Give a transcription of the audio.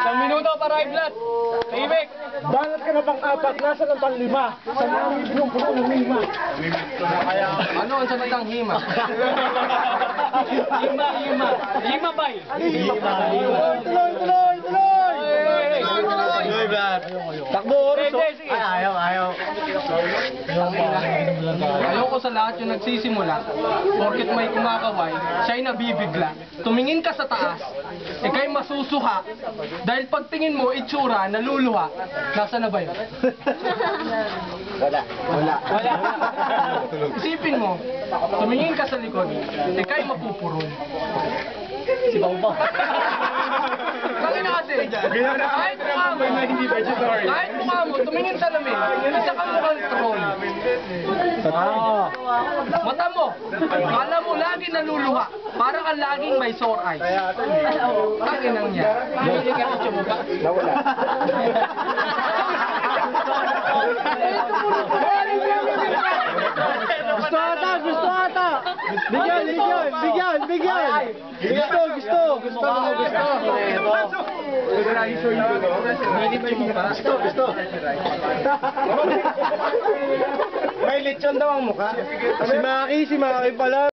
Isang minuto para i-blood. Tahimik. Banat ka na pang-4, nasa ng pang-5. Sa namin yung puno ng 5. Ano ang salitang hima? Hima bay. Tuloy! Takbo, oras. Ayaw. Ayoko sa lahat yung nagsisimula, porket may kumakaway, siya'y nabibigla. Tumingin ka sa taas, ika'y masusuha, dahil pagtingin mo, itsura, naluluha. Nasaan na ba yun? Wala. Isipin mo, tumingin ka sa likod, ika'y mapupurol. Si Bamba. Tangin na kasi, kahit mukha mo, tumingin sa lamin, isa kang mukhang troll. Mata mo, kala mo lagi naluluha, para kang laging may sore eyes. Tangin ang niya. Nawala. Gusto ata! Bigyan! Gusto! May lechon daw ang mukha. Si Maki pala.